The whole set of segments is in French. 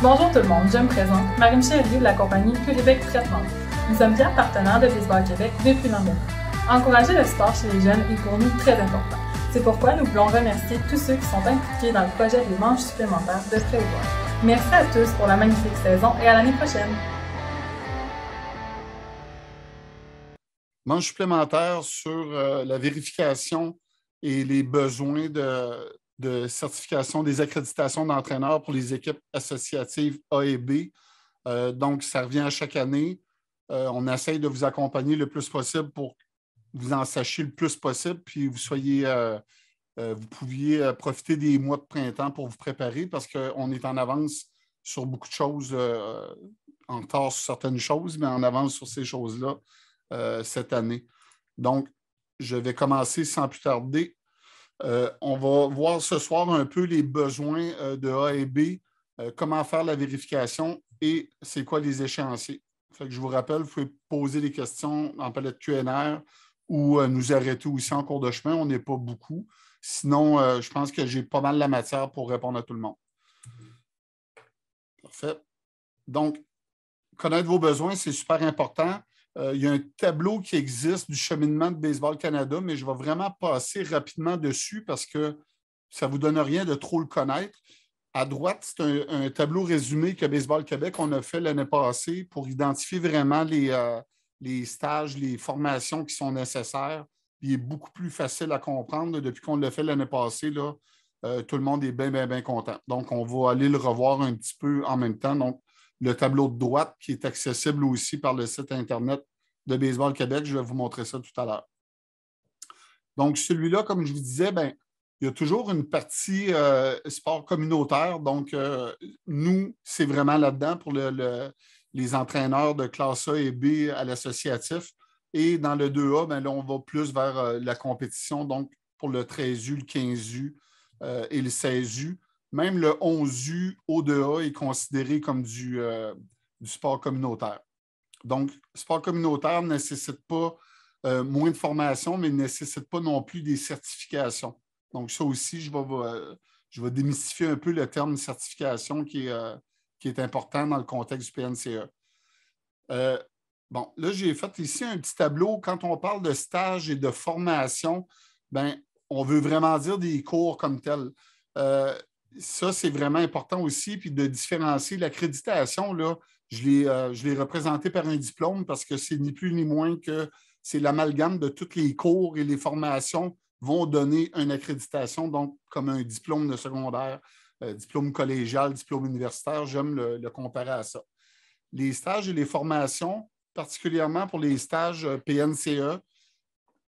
Bonjour tout le monde, je me présente, Marie-Michel Lieu de la compagnie Québec Traitement. Nous sommes fiers partenaires de Baseball Québec depuis l'an. Encourager le sport chez les jeunes est pour nous très important. C'est pourquoi nous voulons remercier tous ceux qui sont impliqués dans le projet des manches supplémentaires de Prévoire. Merci à tous pour la magnifique saison et à l'année prochaine. Manche supplémentaire sur la vérification et les besoins de certification des accréditations d'entraîneurs pour les équipes associatives A et B. Donc, ça revient à chaque année. On essaye de vous accompagner le plus possible pour que vous en sachiez le plus possible, puis vous pouviez profiter des mois de printemps pour vous préparer parce qu'on est en avance sur beaucoup de choses, en retard sur certaines choses, mais en avance sur ces choses-là cette année. Donc, je vais commencer sans plus tarder. On va voir ce soir un peu les besoins de A et B, comment faire la vérification et c'est quoi les échéanciers. Fait que je vous rappelle, vous pouvez poser des questions en palette Q&R ou nous arrêter aussi en cours de chemin. On n'est pas beaucoup. Sinon, je pense que j'ai pas mal la matière pour répondre à tout le monde. Parfait. Donc, connaître vos besoins, c'est super important. Il y a un tableau qui existe du cheminement de Baseball Canada, mais je vais vraiment passer rapidement dessus parce que ça ne vous donne rien de trop le connaître. À droite, c'est un tableau résumé que Baseball Québec, on a fait l'année passée pour identifier vraiment les stages, les formations qui sont nécessaires. Il est beaucoup plus facile à comprendre. Depuis qu'on l'a fait l'année passée, là, tout le monde est bien, bien, bien content. Donc, on va aller le revoir un petit peu en même temps. Donc, le tableau de droite qui est accessible aussi par le site Internet de Baseball Québec. Je vais vous montrer ça tout à l'heure. Donc, celui-là, comme je vous disais, il y a toujours une partie sport communautaire. Donc, nous, c'est vraiment là-dedans pour les entraîneurs de classe A et B à l'associatif. Et dans le 2A, là, on va plus vers la compétition, donc pour le 13U, le 15U et le 16U. Même le 11U au 2A est considéré comme du sport communautaire. Donc, sport communautaire ne nécessite pas moins de formation, mais ne nécessite pas non plus des certifications. Donc, ça aussi, je vais démystifier un peu le terme certification qui est important dans le contexte du PNCE. Bon, là, j'ai fait ici un petit tableau. Quand on parle de stage et de formation, on veut vraiment dire des cours comme tels. Ça, c'est vraiment important aussi, puis de différencier l'accréditation, là, je l'ai représenté par un diplôme parce que c'est ni plus ni moins que c'est l'amalgame de tous les cours et les formations vont donner une accréditation, donc comme un diplôme de secondaire, diplôme collégial, diplôme universitaire, j'aime le comparer à ça. Les stages et les formations, particulièrement pour les stages PNCE,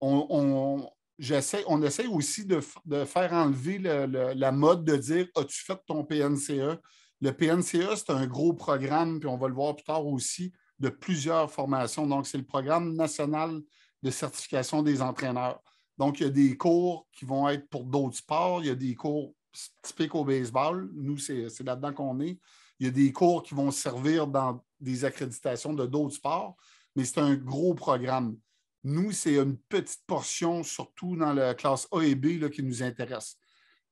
on essaie aussi de faire enlever la mode de dire « As-tu fait ton PNCE? » Le PNCE, c'est un gros programme, puis on va le voir plus tard aussi, de plusieurs formations. Donc, c'est le programme national de certification des entraîneurs. Donc, il y a des cours qui vont être pour d'autres sports. Il y a des cours typiques au baseball. Nous, c'est là-dedans qu'on est. Il y a des cours qui vont servir dans des accréditations de d'autres sports, mais c'est un gros programme. Nous, c'est une petite portion, surtout dans la classe A et B, là, qui nous intéresse.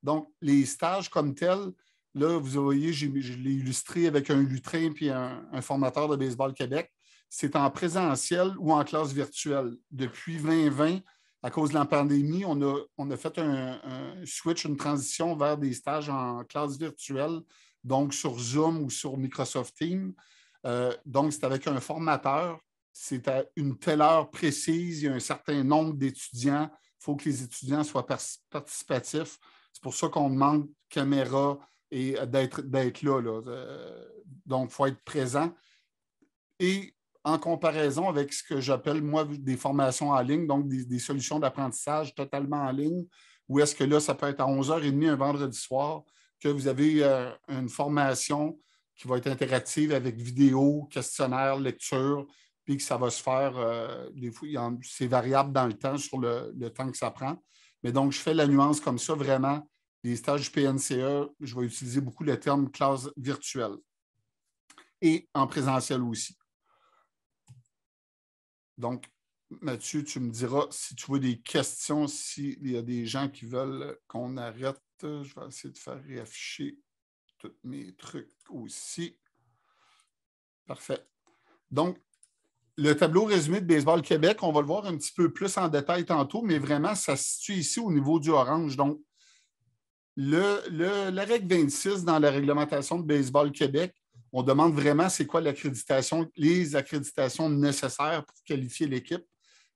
Donc, les stages comme tels, là, vous voyez, je l'ai illustré avec un lutrin puis un formateur de Baseball Québec. C'est en présentiel ou en classe virtuelle. Depuis 2020, à cause de la pandémie, on a fait un switch, une transition vers des stages en classe virtuelle, donc sur Zoom ou sur Microsoft Teams. Donc, c'est avec un formateur. C'est à une telle heure précise, il y a un certain nombre d'étudiants. Il faut que les étudiants soient participatifs. C'est pour ça qu'on demande caméra et d'être là. Donc, il faut être présent. Et en comparaison avec ce que j'appelle, moi, des formations en ligne, donc des solutions d'apprentissage totalement en ligne, où est-ce que là, ça peut être à 11h30 un vendredi soir, que vous avez une formation qui va être interactive avec vidéo, questionnaire, lecture, puis que ça va se faire, des fois, c'est variable dans le temps sur le temps que ça prend. Mais donc, je fais la nuance comme ça, vraiment. Les stages du PNCE, je vais utiliser beaucoup le terme classe virtuelle et en présentiel aussi. Donc, Mathieu, tu me diras si tu vois des questions, s'il y a des gens qui veulent qu'on arrête. Je vais essayer de faire réafficher tous mes trucs aussi. Parfait. Donc, le tableau résumé de Baseball Québec, on va le voir un petit peu plus en détail tantôt, mais vraiment, ça se situe ici au niveau du orange. Donc, la règle 26 dans la réglementation de Baseball Québec, on demande vraiment c'est quoi l'accréditation, les accréditations nécessaires pour qualifier l'équipe.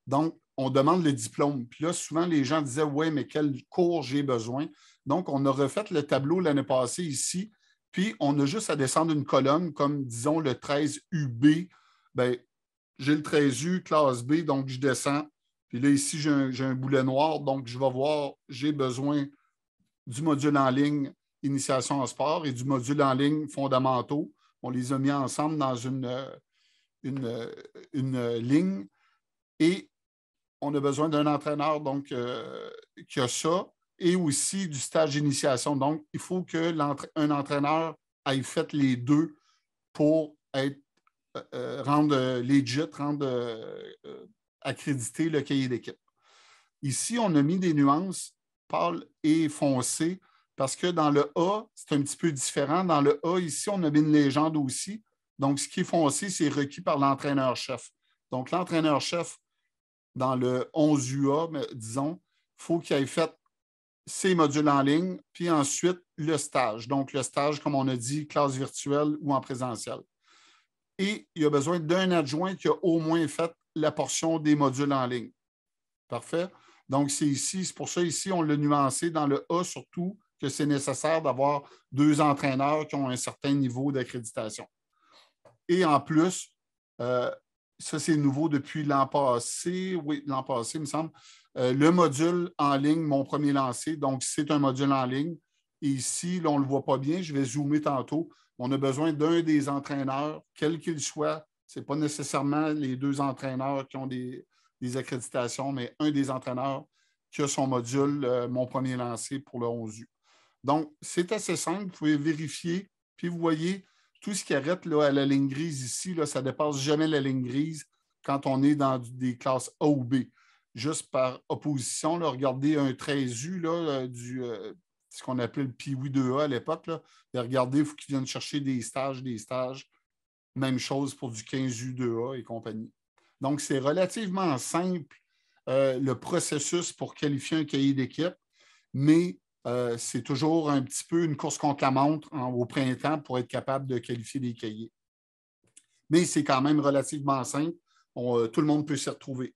Donc, on demande le diplôme. Puis là, souvent, les gens disaient oui, mais quel cours j'ai besoin? Donc, on a refait le tableau l'année passée ici, puis on a juste à descendre une colonne comme, disons, le 13 UB. Bien, j'ai le 13U, classe B, donc je descends. Puis là, ici, j'ai un boulet noir, donc je vais voir, j'ai besoin du module en ligne initiation en sport et du module en ligne fondamentaux. On les a mis ensemble dans une ligne et on a besoin d'un entraîneur donc, qui a ça et aussi du stage d'initiation. Donc, il faut qu'un entraîneur ait fait les deux pour être, rendre legit, rendre accrédité le cahier d'équipe. Ici, on a mis des nuances pâle et foncé parce que dans le A, c'est un petit peu différent. Dans le A, ici, on a mis une légende aussi. Donc, ce qui est foncé, c'est requis par l'entraîneur-chef. Donc, l'entraîneur-chef, dans le 11UA, disons, il faut qu'il ait fait ses modules en ligne, puis ensuite le stage. Donc, le stage, comme on a dit, classe virtuelle ou en présentiel. Et il y a besoin d'un adjoint qui a au moins fait la portion des modules en ligne. Parfait? Donc, c'est ici, c'est pour ça ici, on l'a nuancé dans le A surtout que c'est nécessaire d'avoir 2 entraîneurs qui ont un certain niveau d'accréditation. Et en plus, ça c'est nouveau depuis l'an passé, oui, l'an passé, il me semble, le module en ligne, mon premier lancé, donc c'est un module en ligne. Et ici, là, on ne le voit pas bien, je vais zoomer tantôt. On a besoin d'un des entraîneurs, quel qu'il soit. Ce n'est pas nécessairement les 2 entraîneurs qui ont des accréditations, mais un des entraîneurs qui a son module, mon premier lancé pour le 11U. Donc, c'est assez simple, vous pouvez vérifier, puis vous voyez, tout ce qui arrête là, à la ligne grise ici, là, ça ne dépasse jamais la ligne grise quand on est dans des classes A ou B. Juste par opposition, là, regardez un 13U, là, ce qu'on appelait le Pee-Wee 2A à l'époque. Là, et regardez, il faut qu'ils viennent chercher des stages. Même chose pour du 15U2A et compagnie. Donc, c'est relativement simple le processus pour qualifier un cahier d'équipe, mais c'est toujours un petit peu une course contre la montre au printemps pour être capable de qualifier des cahiers. Mais c'est quand même relativement simple. Tout le monde peut s'y retrouver.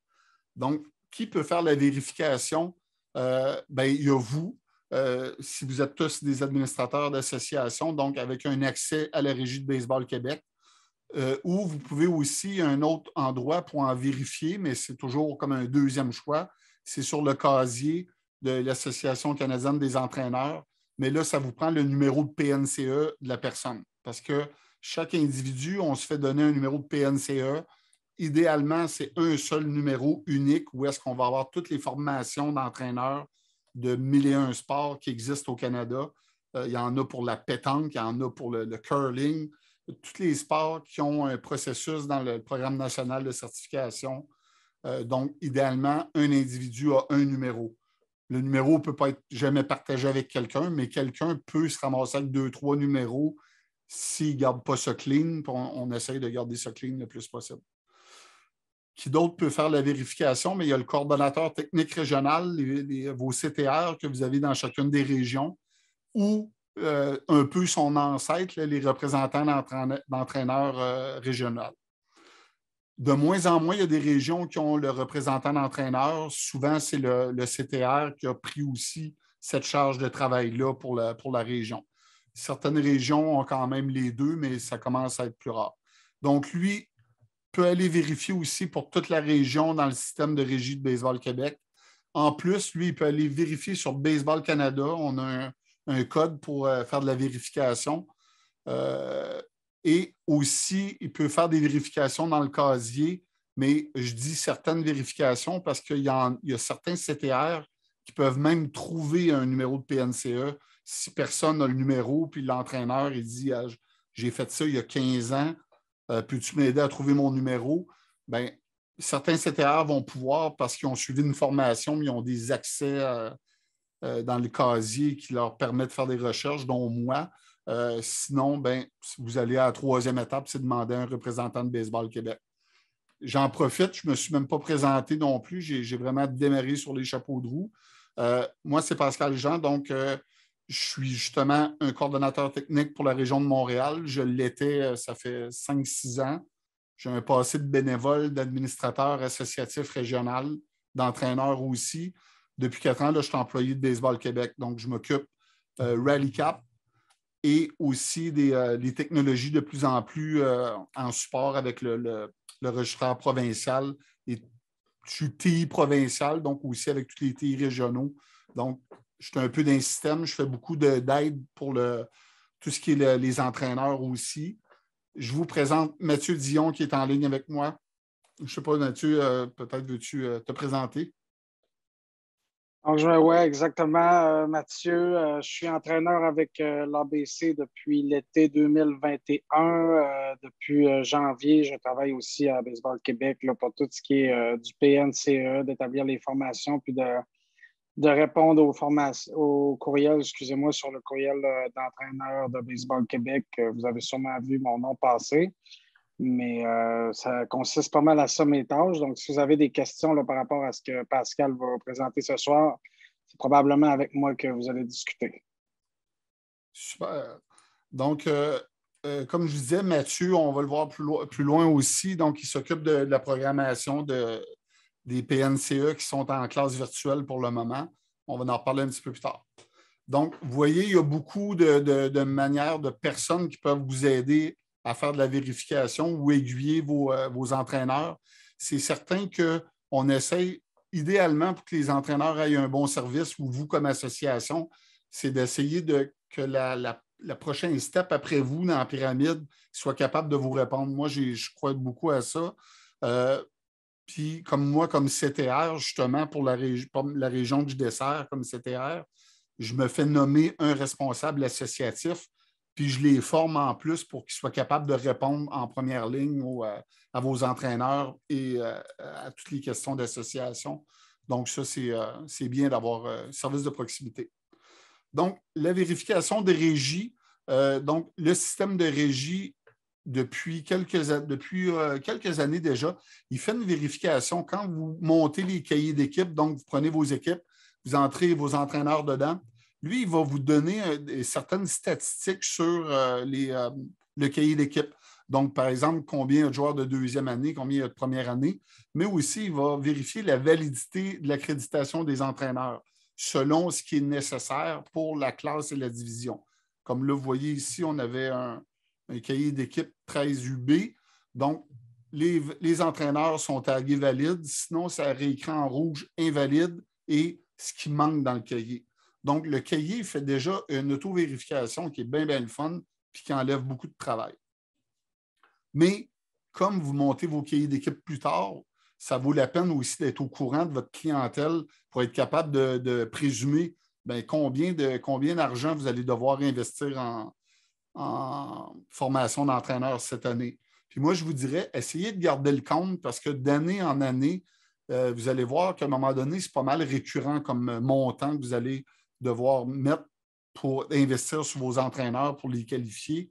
Donc, qui peut faire la vérification? Il y a vous, si vous êtes tous des administrateurs d'associations, donc avec un accès à la Régie de Baseball Québec, ou vous pouvez aussi un autre endroit pour en vérifier, mais c'est toujours comme un deuxième choix. C'est sur le casier de l'Association canadienne des entraîneurs, mais là, ça vous prend le numéro de PNCE de la personne parce que chaque individu, on se fait donner un numéro de PNCE. Idéalement, c'est un seul numéro unique où est-ce qu'on va avoir toutes les formations d'entraîneurs de 1001 sports qui existent au Canada. Il y en a pour la pétanque, il y en a pour le curling, tous les sports qui ont un processus dans le programme national de certification. Donc, idéalement, un individu a un numéro. Le numéro ne peut pas être jamais partagé avec quelqu'un, mais quelqu'un peut se ramasser avec 2-3 numéros s'il ne garde pas ça clean. On essaye de garder ça clean le plus possible. Qui d'autre peut faire la vérification? Mais il y a le coordonnateur technique régional, vos CTR que vous avez dans chacune des régions, ou un peu son ancêtre, les représentants d'entraîneurs régionaux. De moins en moins, il y a des régions qui ont le représentant d'entraîneur. Souvent, c'est le CTR qui a pris aussi cette charge de travail-là pour la région. Certaines régions ont quand même les deux, mais ça commence à être plus rare. Donc, lui peut aller vérifier aussi pour toute la région dans le système de régie de Baseball Québec. En plus, lui, il peut aller vérifier sur Baseball Canada. On a un code pour faire de la vérification. Et aussi, il peut faire des vérifications dans le casier, mais je dis certaines vérifications parce qu'il y a certains CTR qui peuvent même trouver un numéro de PNCE si personne n'a le numéro, puis l'entraîneur, il dit « J'ai fait ça il y a 15 ans, peux-tu m'aider à trouver mon numéro? » Bien, certains CTR vont pouvoir parce qu'ils ont suivi une formation, mais ils ont des accès dans le casier qui leur permet de faire des recherches, dont moi. Sinon, ben, vous allez à la troisième étape, c'est demander à un représentant de Baseball Québec. J'en profite, je ne me suis même pas présenté non plus. J'ai vraiment démarré sur les chapeaux de roue. Moi, c'est Pascal Jean, donc je suis justement un coordonnateur technique pour la région de Montréal. Je l'étais, ça fait 5-6 ans. J'ai un passé de bénévole, d'administrateur associatif régional, d'entraîneur aussi. Depuis 4 ans, là, je suis employé de Baseball Québec. Donc, je m'occupe Rally Cap et aussi des technologies de plus en plus en support avec le registraire provincial et TI provincial, donc aussi avec tous les TI régionaux. Donc, je suis un peu d'un système. Je fais beaucoup d'aide pour tout ce qui est les entraîneurs aussi. Je vous présente Mathieu Dion qui est en ligne avec moi. Je ne sais pas, Mathieu, peut-être veux-tu te présenter? Donc, oui, exactement, Mathieu. Je suis entraîneur avec l'ABC depuis l'été 2021. Depuis janvier, je travaille aussi à Baseball Québec là, pour tout ce qui est du PNCE, d'établir les formations, puis de répondre aux courriels, excusez-moi, sur le courriel d'entraîneur de Baseball Québec. Vous avez sûrement vu mon nom passer. Mais ça consiste pas mal à ça, mes tâches. Donc, si vous avez des questions là, par rapport à ce que Pascal va présenter ce soir, c'est probablement avec moi que vous allez discuter. Super. Donc, comme je disais, Mathieu, on va le voir plus loin aussi. Donc, il s'occupe de la programmation des PNCE qui sont en classe virtuelle pour le moment. On va en reparler un petit peu plus tard. Donc, vous voyez, il y a beaucoup de manières, de personnes qui peuvent vous aider à faire de la vérification ou aiguiller vos entraîneurs. C'est certain qu'on essaye, idéalement, pour que les entraîneurs aient un bon service ou vous, comme association, c'est d'essayer que la prochaine step après vous dans la pyramide soit capable de vous répondre. Moi, je crois beaucoup à ça. Puis, comme moi, comme CTR, justement, pour la région que je dessert comme CTR, je me fais nommer un responsable associatif, puis je les forme en plus pour qu'ils soient capables de répondre en première ligne à vos entraîneurs et à toutes les questions d'association. Donc, ça, c'est bien d'avoir un service de proximité. Donc, la vérification de régie. Donc, le système de régie, depuis quelques années déjà, il fait une vérification quand vous montez les cahiers d'équipe. Donc, vous prenez vos équipes, vous entrez vos entraîneurs dedans. Lui, il va vous donner certaines statistiques sur le cahier d'équipe. Donc, par exemple, combien il y a de joueurs de deuxième année, combien il y a de première année, mais aussi, il va vérifier la validité de l'accréditation des entraîneurs selon ce qui est nécessaire pour la classe et la division. Comme là, vous voyez ici, on avait un cahier d'équipe 13 UB. Donc, les entraîneurs sont tagués valides, sinon, ça réécrit en rouge invalide et ce qui manque dans le cahier. Donc, le cahier fait déjà une auto-vérification qui est bien, bien le fun puis qui enlève beaucoup de travail. Mais comme vous montez vos cahiers d'équipe plus tard, ça vaut la peine aussi d'être au courant de votre clientèle pour être capable de présumer bien, combien d'argent vous allez devoir investir en formation d'entraîneur cette année. Puis moi, je vous dirais, essayez de garder le compte parce que d'année en année, vous allez voir qu'à un moment donné, c'est pas mal récurrent comme montant que vous allez devoir mettre pour investir sur vos entraîneurs pour les qualifier.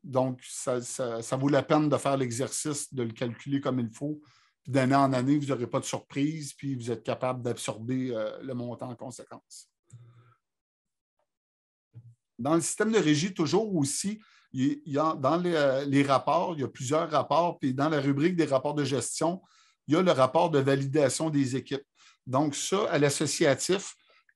Donc, ça vaut la peine de faire l'exercice, de le calculer comme il faut. Puis d'année en année, vous n'aurez pas de surprise, puis vous êtes capable d'absorber le montant en conséquence. Dans le système de régie, toujours aussi, dans les rapports, il y a plusieurs rapports, puis dans la rubrique des rapports de gestion, il y a le rapport de validation des équipes. Donc, ça, à l'associatif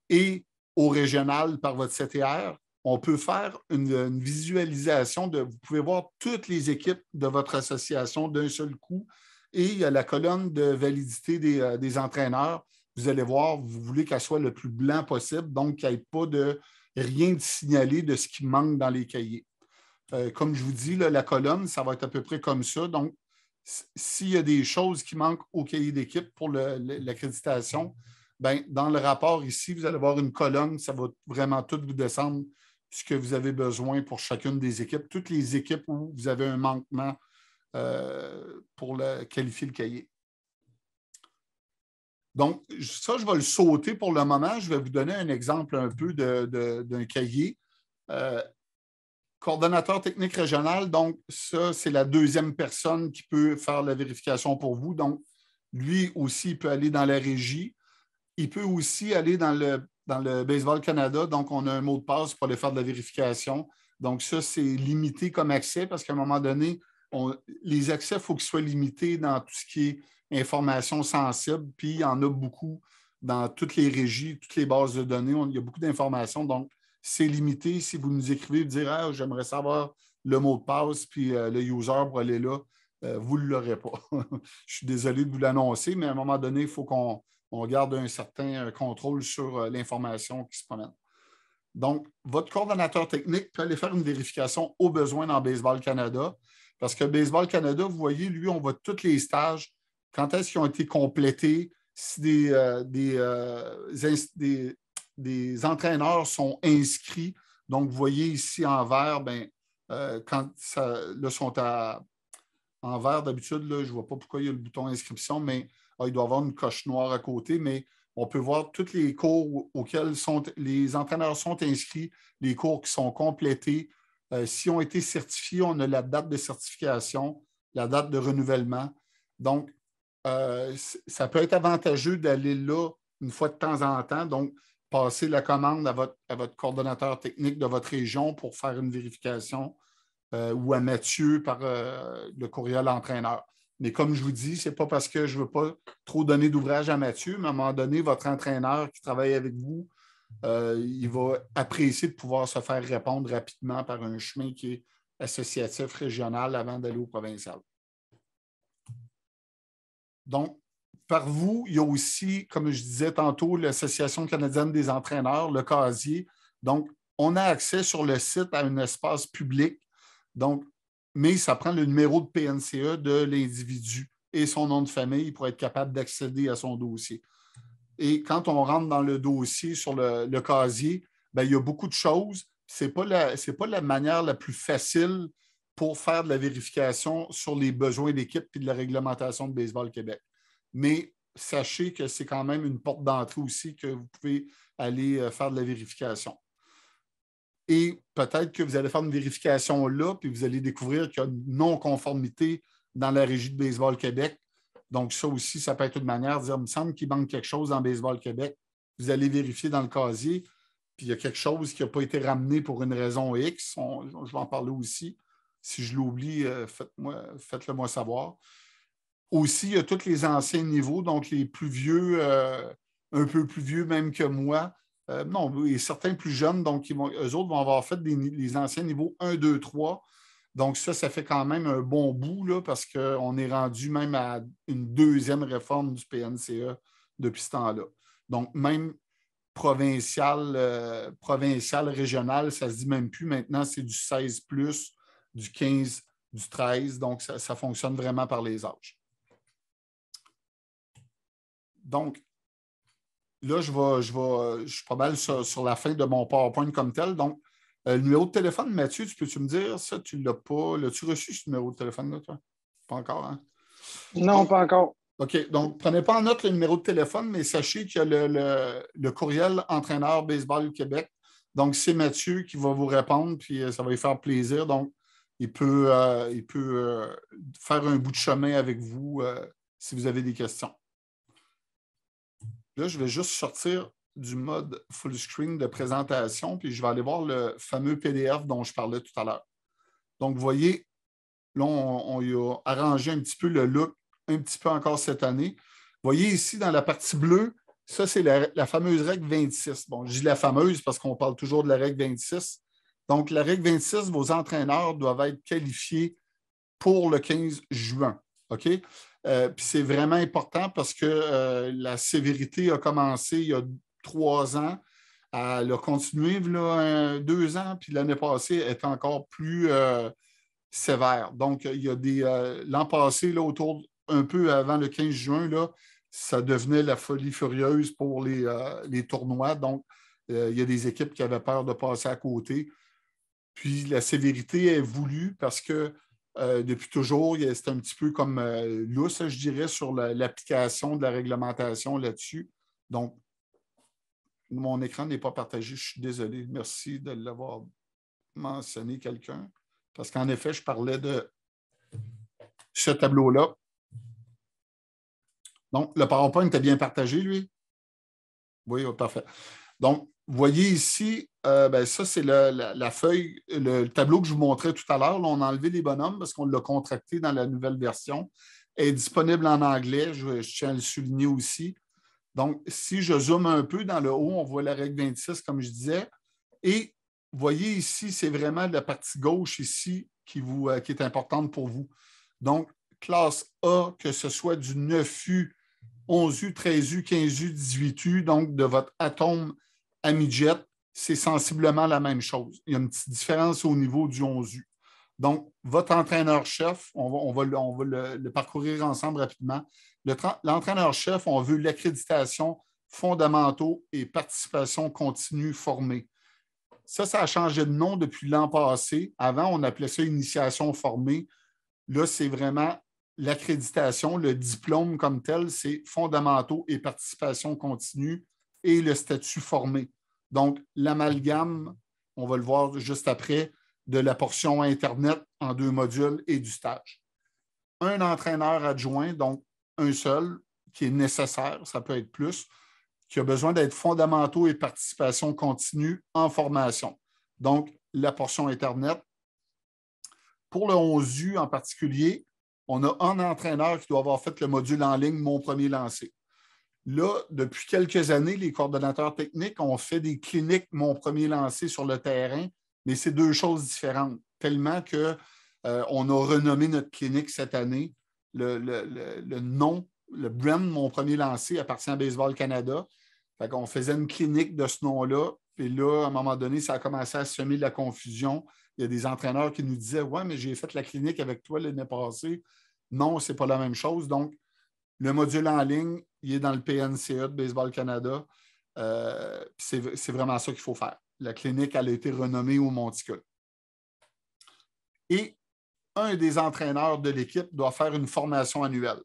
et au régional par votre CTR, on peut faire une visualisation vous pouvez voir toutes les équipes de votre association d'un seul coup. Et il y a la colonne de validité des entraîneurs. Vous allez voir, vous voulez qu'elle soit le plus blanc possible, donc qu'il n'y ait pas rien de signalé de ce qui manque dans les cahiers. Comme je vous dis, là, la colonne, ça va être à peu près comme ça. Donc, s'il y a des choses qui manquent au cahier d'équipe pour l'accréditation, bien, dans le rapport ici, vous allez voir une colonne, ça va vraiment tout vous descendre ce que vous avez besoin pour chacune des équipes. Toutes les équipes où vous avez un manquement pour qualifier le cahier. Donc, ça, je vais le sauter pour le moment. Je vais vous donner un exemple un peu d'un cahier. Coordonnateur technique régional, donc ça, c'est la deuxième personne qui peut faire la vérification pour vous. Donc, lui aussi, il peut aller dans la régie. Il peut aussi aller dans le Baseball Canada. Donc, on a un mot de passe pour aller faire de la vérification. Donc, ça, c'est limité comme accès parce qu'à un moment donné, les accès, il faut qu'ils soient limités dans tout ce qui est information sensible. Puis, il y en a beaucoup dans toutes les régies, toutes les bases de données. Il y a beaucoup d'informations. Donc, c'est limité. Si vous nous écrivez, vous dire ah, j'aimerais savoir le mot de passe, puis le user pour aller là, vous ne l'aurez pas. Je suis désolé de vous l'annoncer, mais à un moment donné, il faut qu'on garde un certain contrôle sur l'information qui se promène. Donc, votre coordonnateur technique peut aller faire une vérification au besoin dans Baseball Canada, parce que Baseball Canada, vous voyez, lui, on voit tous les stages, quand est-ce qu'ils ont été complétés, si des entraîneurs sont inscrits. Donc, vous voyez ici en vert, quand là, sont en vert d'habitude, là, je ne vois pas pourquoi il y a le bouton inscription, mais il doit y avoir une coche noire à côté, mais on peut voir tous les cours auxquels les entraîneurs sont inscrits, les cours qui sont complétés. S'ils ont été certifiés, on a la date de certification, la date de renouvellement. Donc, ça peut être avantageux d'aller là une fois de temps en temps. Donc, passer la commande à votre coordonnateur technique de votre région pour faire une vérification ou à Mathieu par le courriel entraîneur. Mais comme je vous dis, ce n'est pas parce que je ne veux pas trop donner d'ouvrage à Mathieu, mais à un moment donné, votre entraîneur qui travaille avec vous, il va apprécier de pouvoir se faire répondre rapidement par un chemin qui est associatif régional avant d'aller au provincial. Donc, par vous, il y a aussi, comme je disais tantôt, l'Association canadienne des entraîneurs, le casier. Donc, on a accès sur le site à un espace public. Donc, mais ça prend le numéro de PNCE de l'individu et son nom de famille pour être capable d'accéder à son dossier. Et quand on rentre dans le dossier sur le casier, il y a beaucoup de choses. Ce n'est pas la manière la plus facile pour faire de la vérification sur les besoins d'équipe et de la réglementation de Baseball Québec. Mais sachez que c'est quand même une porte d'entrée aussi que vous pouvez aller faire de la vérification. Et peut-être que vous allez faire une vérification là, puis vous allez découvrir qu'il y a une non-conformité dans la régie de Baseball Québec. Donc, ça aussi, ça peut être une manière de dire, il me semble qu'il manque quelque chose dans Baseball Québec. Vous allez vérifier dans le casier, puis il y a quelque chose qui n'a pas été ramené pour une raison X. Je vais en parler aussi. Si je l'oublie, faites-le moi savoir. Aussi, il y a tous les anciens niveaux, donc les plus vieux, un peu plus vieux même que moi. Non, et certains plus jeunes, donc eux autres vont avoir fait les anciens niveaux 1, 2, 3. Donc, ça fait quand même un bon bout là, parce qu'on est rendu même à une deuxième réforme du PNCE depuis ce temps-là. Donc, même provincial, régional, ça ne se dit même plus. Maintenant, c'est du 16+, du 15, du 13. Donc, ça fonctionne vraiment par les âges. Donc, là, je suis pas mal sur la fin de mon PowerPoint comme tel. Donc, le numéro de téléphone, Mathieu, peux-tu me dire ça? Tu ne l'as pas. L'as-tu reçu, ce numéro de téléphone-là, toi? Pas encore, hein? Non, pas encore. OK. Donc, prenez pas en note le numéro de téléphone, mais sachez qu'il y a le courriel entraîneur Baseball Québec. Donc, c'est Mathieu qui va vous répondre, puis ça va lui faire plaisir. Donc, il peut faire un bout de chemin avec vous si vous avez des questions. Là, je vais juste sortir du mode full screen de présentation, puis je vais aller voir le fameux PDF dont je parlais tout à l'heure. Donc, vous voyez, là, on y a arrangé un petit peu le look, un petit peu encore cette année. Vous voyez ici, dans la partie bleue, ça, c'est la fameuse règle 26. Bon, je dis la fameuse parce qu'on parle toujours de la règle 26. Donc, la règle 26, vos entraîneurs doivent être qualifiés pour le 15 juin. OK? Puis c'est vraiment important parce que la sévérité a commencé il y a 3 ans. Elle a continué là, 2 ans, puis l'année passée est encore plus sévère. Donc, il y a l'an passé, là, un peu avant le 15 juin, là, ça devenait la folie furieuse pour les tournois. Donc, il y a des équipes qui avaient peur de passer à côté. Puis la sévérité est voulue parce que depuis toujours, c'est un petit peu comme lousse, je dirais, sur l'application de la réglementation là-dessus. Donc, mon écran n'est pas partagé, je suis désolé. Merci de l'avoir mentionner quelqu'un, parce qu'en effet, je parlais de ce tableau-là. Donc, le PowerPoint était bien partagé, lui? Oui, parfait. Donc, vous voyez ici, ça, c'est la feuille, le tableau que je vous montrais tout à l'heure. On a enlevé les bonhommes parce qu'on l'a contracté dans la nouvelle version. Elle est disponible en anglais, je tiens à le souligner aussi. Donc, si je zoome un peu dans le haut, on voit la règle 26, comme je disais. Et vous voyez ici, c'est vraiment la partie gauche ici qui est importante pour vous. Donc, classe A, que ce soit du 9U, 11U, 13U, 15U, 18U, donc de votre atome à midget, c'est sensiblement la même chose. Il y a une petite différence au niveau du 11U. Donc, votre entraîneur-chef, on va le parcourir ensemble rapidement. L'entraîneur-chef, on veut l'accréditation fondamentaux et participation continue formée. Ça a changé de nom depuis l'an passé. Avant, on appelait ça initiation formée. Là, c'est vraiment l'accréditation, le diplôme comme tel, c'est fondamentaux et participation continue et le statut formé. Donc, l'amalgame, on va le voir juste après, de la portion Internet en 2 modules et du stage. Un entraîneur adjoint, donc un seul, qui est nécessaire, ça peut être plus, qui a besoin d'être fondamentaux et participation continue en formation. Donc, la portion Internet. Pour le 11U en particulier, on a un entraîneur qui doit avoir fait le module en ligne Mon premier lancé. Là, depuis quelques années, les coordonnateurs techniques ont fait des cliniques Mon premier lancé sur le terrain, mais c'est 2 choses différentes, tellement qu'on a renommé notre clinique cette année. Le nom, le brand Mon premier lancé appartient à Baseball Canada. Fait qu'on faisait une clinique de ce nom-là, puis là, à un moment donné, ça a commencé à semer de la confusion. Il y a des entraîneurs qui nous disaient « Ouais, mais j'ai fait la clinique avec toi l'année passée. » Non, ce n'est pas la même chose. Donc, le module en ligne, il est dans le PNCA de Baseball Canada. C'est vraiment ça qu'il faut faire. La clinique, elle a été renommée au Monticule. Et un des entraîneurs de l'équipe doit faire une formation annuelle.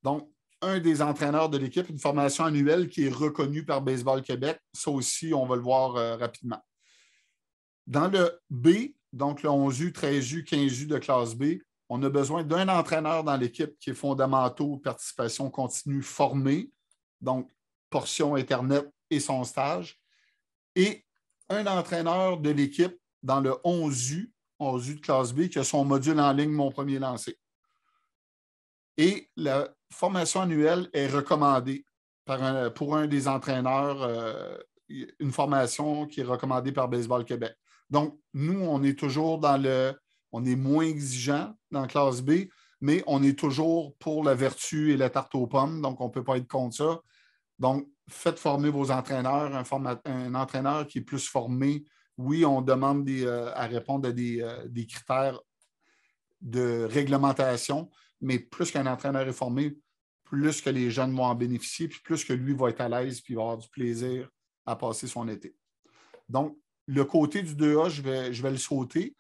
Donc, un des entraîneurs de l'équipe, une formation annuelle qui est reconnue par Baseball Québec. Ça aussi, on va le voir rapidement. Dans le B, donc le 11U, 13U, 15U de classe B, on a besoin d'un entraîneur dans l'équipe qui est fondamentaux, participation continue, formé, donc portion Internet et son stage, et un entraîneur de l'équipe dans le 11U de classe B qui a son module en ligne Mon premier lancé. Et la formation annuelle est recommandée pour un des entraîneurs, une formation qui est recommandée par Baseball Québec. Donc, nous, on est toujours on est moins exigeant dans la classe B, mais on est toujours pour la vertu et la tarte aux pommes, donc on ne peut pas être contre ça. Donc, faites former vos entraîneurs, un entraîneur qui est plus formé. Oui, on demande à répondre à des critères de réglementation, mais plus qu'un entraîneur est formé, plus que les jeunes vont en bénéficier, puis plus que lui va être à l'aise, puis il va avoir du plaisir à passer son été. Donc, le côté du 2A, je vais le sauter.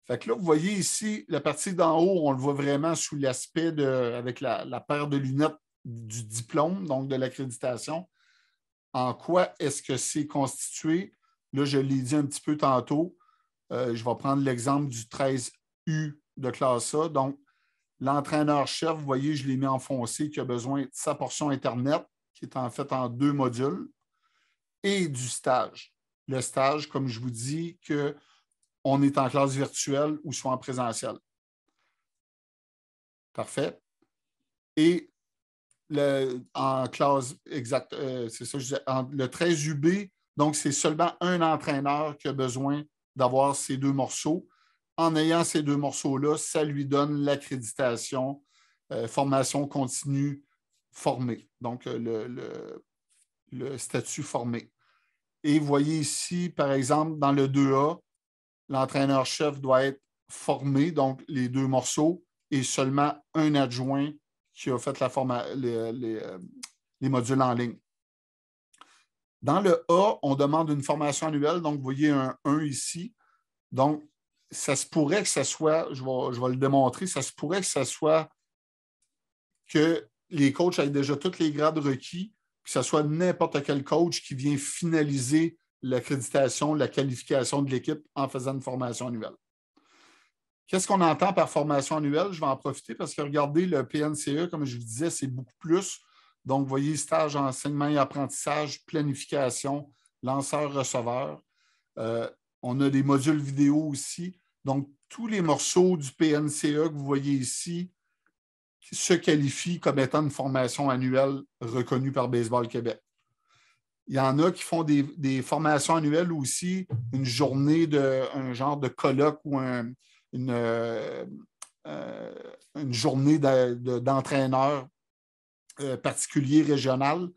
Fait que là, vous voyez ici, la partie d'en haut, on le voit vraiment sous l'aspect avec la paire de lunettes du diplôme, donc de l'accréditation. En quoi est-ce que c'est constitué? Là, je l'ai dit un petit peu tantôt. Je vais prendre l'exemple du 13U de classe A. Donc, l'entraîneur-chef, vous voyez, je l'ai mis en foncé, qui a besoin de sa portion Internet, qui est en fait en 2 modules, et du stage. Le stage, comme je vous dis, qu'on est en classe virtuelle ou soit en présentiel. Parfait. Et en classe exacte, c'est ça, je disais, le 13UB, donc c'est seulement un entraîneur qui a besoin d'avoir ces 2 morceaux. En ayant ces 2 morceaux-là, ça lui donne l'accréditation, formation continue formée, donc le statut formé. Et vous voyez ici, par exemple, dans le 2A, l'entraîneur-chef doit être formé, donc les 2 morceaux, et seulement un adjoint qui a fait les modules en ligne. Dans le A, on demande une formation annuelle, donc vous voyez un 1 ici. Donc, ça se pourrait que ce soit, je vais le démontrer, ça se pourrait que ce soit que les coachs aient déjà tous les grades requis, que ce soit n'importe quel coach qui vient finaliser l'accréditation, la qualification de l'équipe en faisant une formation annuelle. Qu'est-ce qu'on entend par formation annuelle? Je vais en profiter parce que regardez, le PNCE, comme je vous disais, c'est beaucoup plus. Donc, vous voyez, stage, enseignement et apprentissage, planification, lanceur-receveur. On a des modules vidéo aussi. Donc, tous les morceaux du PNCE que vous voyez ici se qualifient comme étant une formation annuelle reconnue par Baseball Québec. Il y en a qui font des formations annuelles aussi, une journée un genre de colloque ou une journée d'entraîneur particulier régional.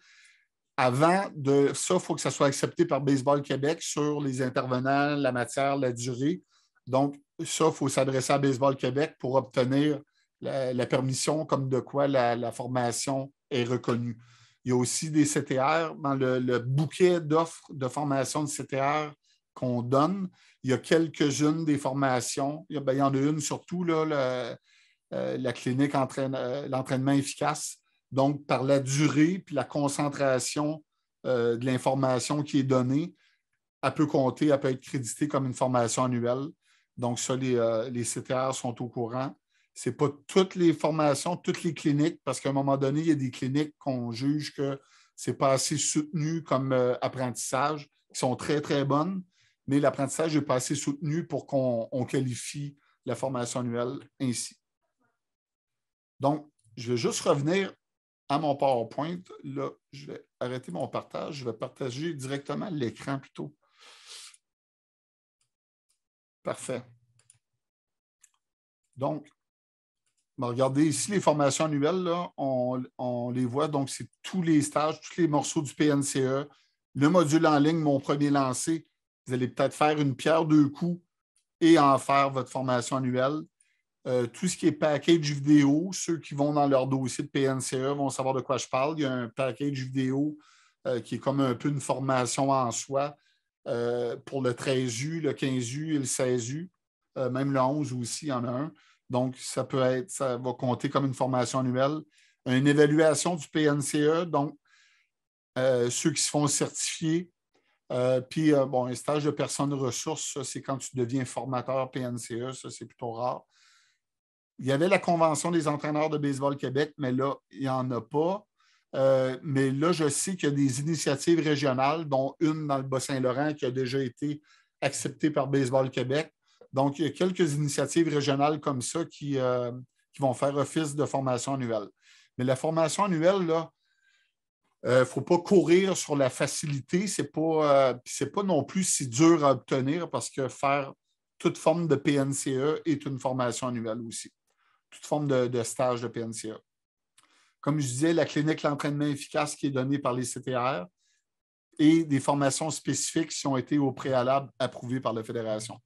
Avant de ça, il faut que ça soit accepté par Baseball Québec sur les intervenants, la matière, la durée. Donc, ça, il faut s'adresser à Baseball Québec pour obtenir la permission comme de quoi la formation est reconnue. Il y a aussi des CTR. Dans le bouquet d'offres de formation de CTR qu'on donne, il y a quelques-unes des formations. Il y en a une surtout, là, la clinique l'entraînement efficace. Donc, par la durée puis la concentration de l'information qui est donnée, elle peut compter, elle peut être créditée comme une formation annuelle. Donc, ça, les CTR sont au courant. Ce n'est pas toutes les formations, toutes les cliniques, parce qu'à un moment donné, il y a des cliniques qu'on juge que ce n'est pas assez soutenu comme apprentissage, qui sont très, très bonnes, mais l'apprentissage n'est pas assez soutenu pour qu'on qualifie la formation annuelle ainsi. Donc, je vais juste revenir à mon PowerPoint. Là, je vais arrêter mon partage. Je vais partager directement l'écran plutôt. Parfait. Donc, regardez ici les formations annuelles, là, on les voit. Donc, c'est tous les stages, tous les morceaux du PNCE. Le module en ligne, mon premier lancé, vous allez peut-être faire une pierre deux coups et en faire votre formation annuelle. Tout ce qui est package vidéo, ceux qui vont dans leur dossier de PNCE vont savoir de quoi je parle. Il y a un package vidéo qui est comme un peu une formation en soi pour le 13U, le 15U et le 16U. Même le 11 aussi, il y en a un. Donc, ça va compter comme une formation annuelle. Une évaluation du PNCE, donc ceux qui se font certifier. Puis, un stage de personnes ressources, ça, c'est quand tu deviens formateur PNCE, ça, c'est plutôt rare. Il y avait la Convention des entraîneurs de baseball Québec, mais là, il n'y en a pas. Mais là, je sais qu'il y a des initiatives régionales, dont une dans le Bas-Saint-Laurent qui a déjà été acceptée par Baseball Québec. Donc, il y a quelques initiatives régionales comme ça qui vont faire office de formation annuelle. Mais la formation annuelle, là, il ne faut pas courir sur la facilité. Ce n'est pas non plus si dur à obtenir parce que faire toute forme de PNCE est une formation annuelle aussi. Toute forme de stage de PNCE. Comme je disais, la clinique l'entraînement efficace qui est donnée par les CTR et des formations spécifiques qui ont été au préalable approuvées par la Fédération.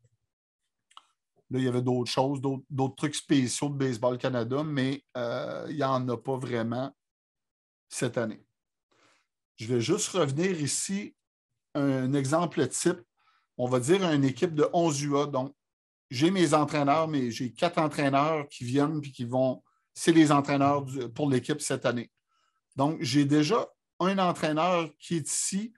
Là, il y avait d'autres choses, d'autres trucs spéciaux de Baseball Canada, mais il n'y en a pas vraiment cette année. Je vais juste revenir ici, un exemple type. On va dire une équipe de 11 UA. Donc, j'ai mes entraîneurs, mais j'ai 4 entraîneurs qui viennent et qui vont. C'est les entraîneurs pour l'équipe cette année. Donc, j'ai déjà un entraîneur qui est ici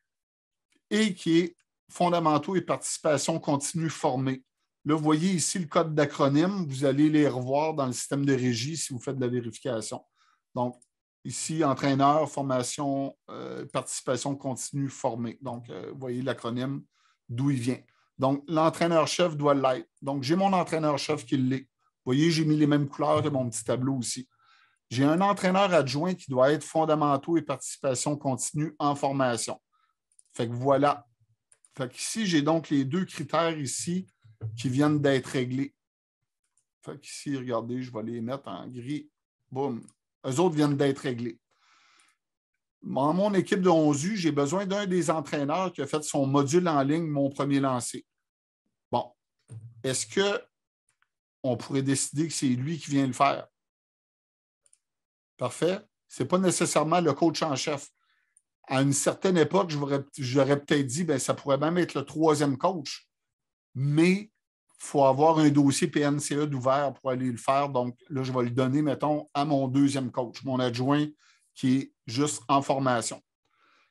et qui est fondamentaux et participation continue formée. Là, vous voyez ici le code d'acronyme. Vous allez les revoir dans le système de régie si vous faites de la vérification. Donc, ici, entraîneur, formation, participation continue formée. Donc, vous voyez l'acronyme, d'où il vient. Donc, l'entraîneur-chef doit l'être. Donc, j'ai mon entraîneur-chef qui l'est. Vous voyez, j'ai mis les mêmes couleurs que mon petit tableau aussi. J'ai un entraîneur adjoint qui doit être fondamentaux et participation continue en formation. Fait que voilà. Fait qu'ici, j'ai donc les 2 critères ici qui viennent d'être réglés. Fait qu'ici, regardez, je vais les mettre en gris. Boum. Eux autres viennent d'être réglés. Dans mon équipe de 11U, j'ai besoin d'un des entraîneurs qui a fait son module en ligne, mon premier lancé. Bon. Est-ce qu'on pourrait décider que c'est lui qui vient le faire? Parfait. Ce n'est pas nécessairement le coach en chef. À une certaine époque, j'aurais peut-être dit que ça pourrait même être le 3e coach. Mais il faut avoir un dossier PNCE d'ouvert pour aller le faire. Donc, là, je vais le donner, mettons, à mon 2e coach, mon adjoint qui est juste en formation.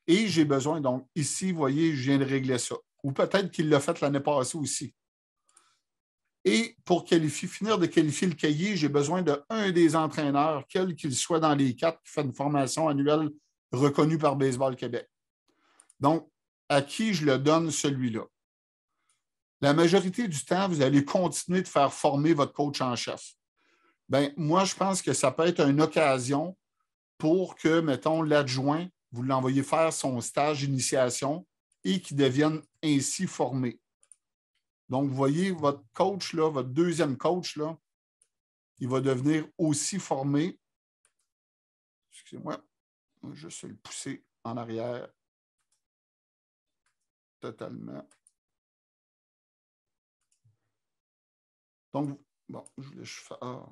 Et j'ai besoin, donc ici, vous voyez, je viens de régler ça. Ou peut-être qu'il l'a fait l'année passée aussi. Et pour finir de qualifier le cahier, j'ai besoin d'un des entraîneurs, quel qu'il soit dans les 4, qui fait une formation annuelle reconnue par Baseball Québec. Donc, à qui je le donne celui-là? La majorité du temps, vous allez continuer de faire former votre coach en chef. Bien, moi, je pense que ça peut être une occasion pour que, mettons, l'adjoint, vous l'envoyez faire son stage d'initiation et qu'il devienne ainsi formé. Donc, vous voyez, votre coach, là, votre deuxième coach, là, il va devenir aussi formé. Excusez-moi, je vais juste le pousser en arrière totalement. Donc, bon, je voulais faire. Ah,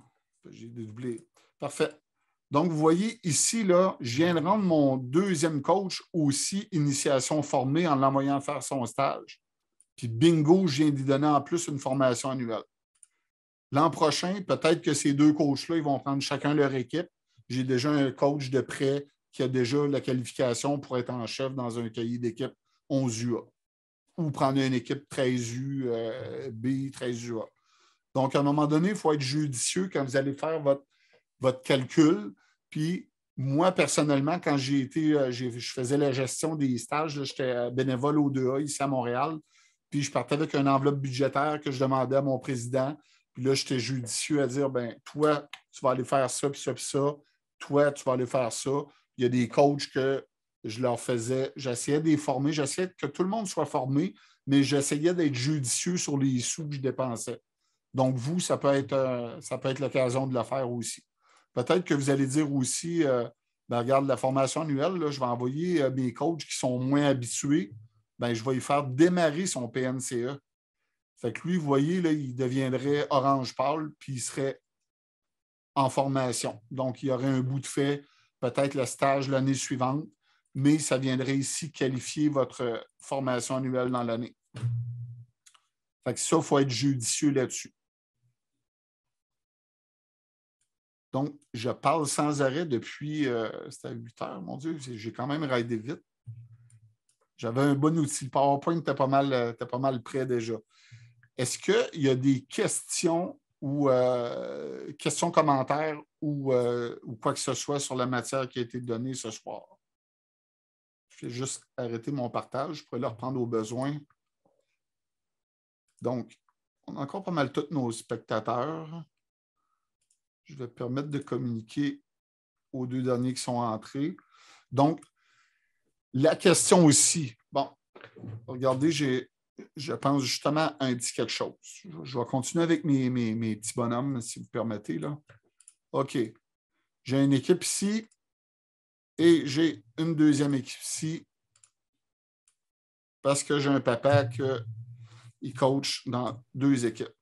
j'ai dédoublé. Parfait. Donc, vous voyez ici, là, je viens de rendre mon deuxième coach aussi initiation formée en l'envoyant faire son stage. Puis bingo, je viens d'y donner en plus une formation annuelle. L'an prochain, peut-être que ces deux coachs-là, ils vont prendre chacun leur équipe. J'ai déjà un coach de près qui a déjà la qualification pour être en chef dans un cahier d'équipe 11UA. Ou prendre une équipe 13U, B, 13UA. Donc, à un moment donné, il faut être judicieux quand vous allez faire votre calcul. Puis, moi, personnellement, quand je faisais la gestion des stages, j'étais bénévole au 2A ici à Montréal. Puis, je partais avec une enveloppe budgétaire que je demandais à mon président. Puis là, j'étais judicieux à dire, bien, toi, tu vas aller faire ça, puis ça, puis ça. Toi, tu vas aller faire ça. Il y a des coachs que je leur faisais, j'essayais de les former, j'essayais que tout le monde soit formé, mais j'essayais d'être judicieux sur les sous que je dépensais. Donc, vous, ça peut être l'occasion de le faire aussi. Peut-être que vous allez dire aussi, ben, regarde, la formation annuelle, là, je vais envoyer mes coachs qui sont moins habitués, ben, je vais lui faire démarrer son PNCE. Fait que lui, vous voyez, là, il deviendrait orange pâle, puis il serait en formation. Donc, il y aurait un bout de fait, peut-être le stage l'année suivante, mais ça viendrait ici qualifier votre formation annuelle dans l'année. Fait que ça, il faut être judicieux là-dessus. Donc, je parle sans arrêt depuis, c'était à 8 heures, mon Dieu, j'ai quand même raidé vite. J'avais un bon outil. Le PowerPoint était pas mal prêt déjà. Est-ce qu'il y a des questions ou questions, commentaires ou quoi que ce soit sur la matière qui a été donnée ce soir? Je vais juste arrêter mon partage. Je pourrais le reprendre au besoin. Donc, on a encore pas mal tous nos spectateurs. Je vais permettre de communiquer aux deux derniers qui sont entrés. Donc, la question aussi. Bon, regardez, je pense justement indiquer quelque chose. Je vais continuer avec mes petits bonhommes, si vous permettez, là. OK. J'ai une équipe ici et j'ai une deuxième équipe ici parce que j'ai un papa qui coach dans deux équipes.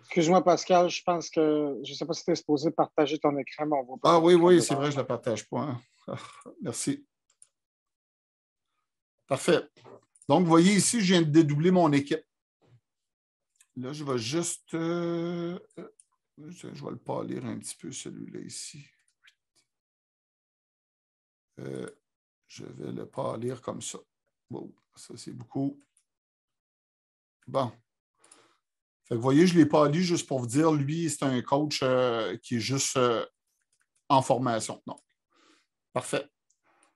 Excuse-moi, Pascal, je pense que je ne sais pas si tu es supposé partager ton écran, mais on voit pas. Ah oui, c'est vrai, je ne le partage pas. Hein. Ah, merci. Parfait. Donc, vous voyez ici, je viens de dédoubler mon équipe. Là, je vais juste... je vais le pâlir un petit peu, celui-là ici. Je vais le pâlir comme ça. Bon, ça, c'est beaucoup. Bon. Fait que, vous voyez, je ne l'ai pas lu juste pour vous dire, lui, c'est un coach qui est juste en formation. Donc, parfait.